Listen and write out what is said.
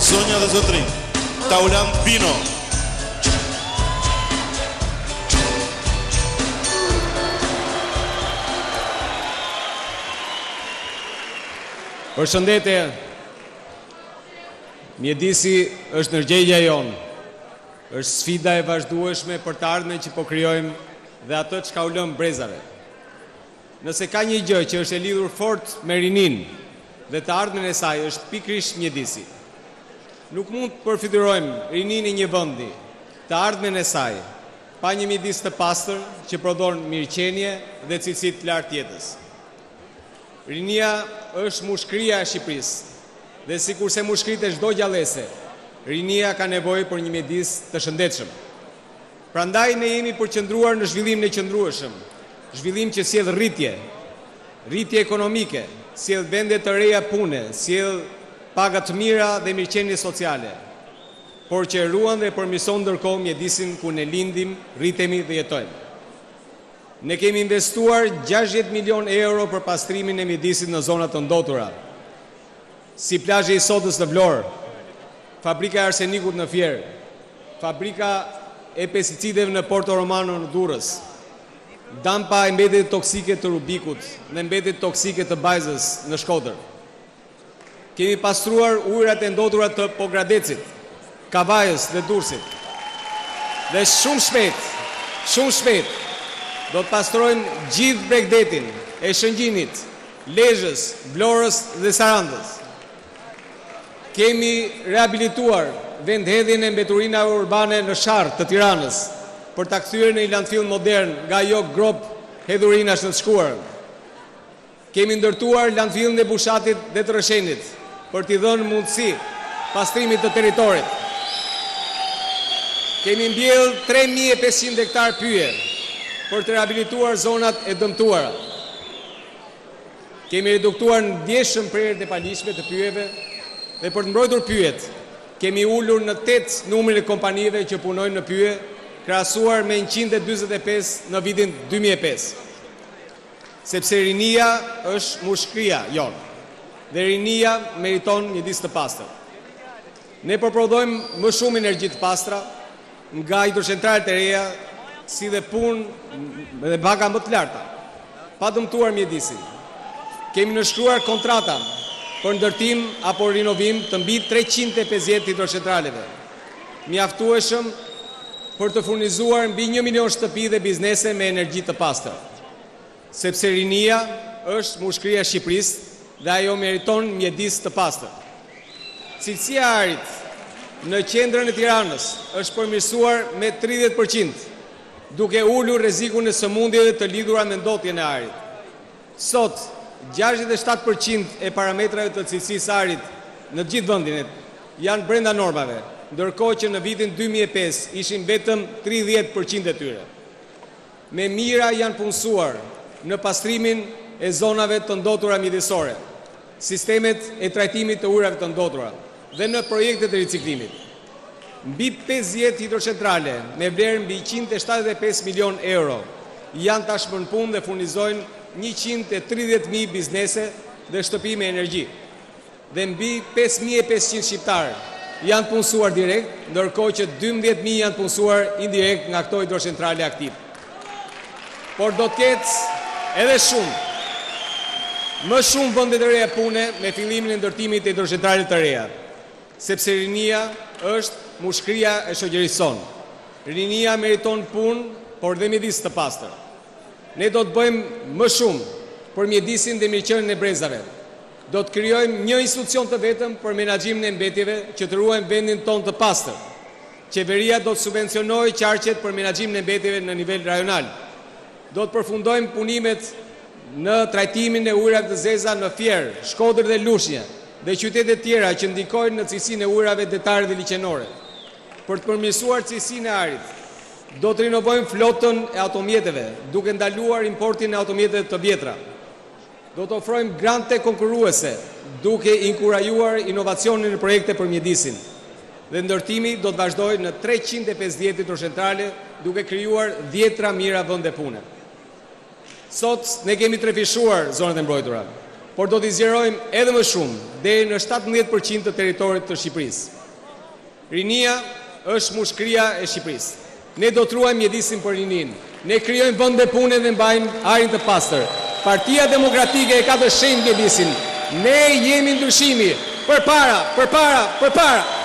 Zonja dhe zotrin, Taulan Pino. Përshëndetje, mjedisi është nërgjegja jonë, është sfida e vazhdueshme për të ardhmen që po krijojmë dhe atë që ka u lënë brezave. Nëse ka një gjë që është e lidhur fort me rinin dhe të ardhmen e saj është pikërisht mjedisi. Nuk mund të përfityrojmë rinin e një vendi, të ardhmen e saj, pa një mjedis të pastër që prodhon mirëqenie dhe cilësi të lartë jetës. Rinia është mushkëria e Shqipërisë dhe sikurse mushkëritë e çdo gjallëse, rinia ka nevojë për një mjedis të shëndetshëm. Prandaj ne jemi përqendruar në zhvillimin e qëndrueshëm, zhvillim që sjell rritje ekonomike, sjell vende të reja pune, sjell paga të mira dhe mirëqenie sociale, por që ruan dhe përmirëson ndërkohë mjedisin ku ne lindim, rritemi dhe jetojmë. Ne kemi investuar 60 milion euro për pastrimin e mjedisit në zonat të ndotura, si plazhi i sodës në Vlorë, fabrika e arsenikut në Fier, fabrika e pesticideve në Porto Romano në Durrës, dampa e mbetjet toksike të Rubikut, në mbetjet toksike të Bajzës në Shkodër. Kemi pastruar ujërat e ndotura të Pogradecit, Kavajës dhe Durrësit. Dhe shumë shpejt, do të pastrojmë gjithë Bregdetin, e Shëngjinit, Lezhës, Vlorës dhe Sarandës. Kemi rehabilituar vendhedhjen e mbeturinave urbane në Sharr të Tiranës për ta kthyer në një landfill modern nga ajo grop hedhurinash në të shkuarën. Kemi ndërtuar landfillin e Bushatit dhe të Rëshenit për t'i dhënë mundësi pastrimit të territorit. Kemi mbjellë 3500 hektar pyje për të rehabilituar zonat e dëmtuara. Kemi reduktuar ndjeshëm prerjet e palishme të pyjeve dhe për të mbrojtur pyjet, kemi ulur në 8 numrin e kompanive që punojnë në pyje, krahasuar me 145 në vitin 2005. Sepse rinia është mushkëria jonë dhe rinia meriton mjedis të pastër. Ne përprodhojmë më shumë energji të pastra nga hidrocentralet e reja, si dhe punë dhe paga më të larta, pa dëmtuar mjedisin. Kemi nënshkruar kontrata për ndërtim apo rinovim të mbi 350 hidrocentraleve, mjaftueshëm për të furnizuar mbi 1 milion shtëpi dhe biznese me energji të pastër. Sepse rinia është mushkëria e Shqipërisë dhe ajo meriton mjedis të pastër. Cilësia e ajrit në qendrën e Tiranës është përmirësuar me 30%, duke ulur rrezikun e sëmundjeve të lidhura me ndotjen e ajrit. Sot, 67% e parametrave të cilësisë së ajrit në të gjithë vendin janë brenda normave, ndërkohë që në vitin 2005 ishin vetëm 30% e tyre. Me mira janë punësuar në pastrimin e zonave të ndotura mjedisore, sistemet e trajtimit të ujrave të ndotura dhe në projektet e riciklimit. Mbi 50 hidrocentrale me vlerë mbi 175 milion euro janë tashmë në punë dhe furnizojnë 130.000 biznese dhe shtëpi me energji. Dhe mbi 5.500 shqiptarë janë punësuar direkt, ndërkohë që 12.000 janë punësuar indirekt nga këto hidrocentrale aktiv. Por do të ketë edhe më shumë vende të reja pune me fillimin e ndërtimit të hidrocentrale të reja, sepse rinia është mushkëria e shoqërisë sonë. Rinia meriton punë, por dhe mjedis të pastër. Ne do të bëjmë më shumë për mjedisin dhe mirëqenien e brezave. Do të krijojmë një institucion të vetëm për menaxhimin e mbetjeve që të ruajmë vendin tonë të pastër. Qeveria do të subvencionojë qarqet për menaxhimin e mbetjeve në nivel rajonal. Do të përfundojmë punimet në trajtimin e ujrave të zeza në Fier, Shkodër dhe Lushnjë dhe qytete tjera që ndikojnë në cilësinë e ujrave detare dhe liçenore. Për të përmirësuar cilësinë e ajrit, do të rinovojmë flotën e automjeteve, duke ndaluar importin e automjeteve të vjetra. Do të ofrojmë grante konkurruese, duke inkurajuar inovacionin në projekte për mjedisin. Dhe ndërtimi do të vazhdojë në 350 hidrocentrale, duke krijuar 10 mira vende pune. Sot ne kemi trefishuar zonat e mbrojtura. por do t'i zgjerojmë edhe më shumë, deri në 17% të territorit të Shqipërisë. Rinia është mushkëria e Shqipërisë. Ne do të ruajmë mjedisin për rinin. Ne krijojmë vende pune dhe mbajmë ajrin të pastër. Partia Demokratike e ka të shenjë mjedisin. Ne jemi ndryshimi. Përpara, përpara, përpara.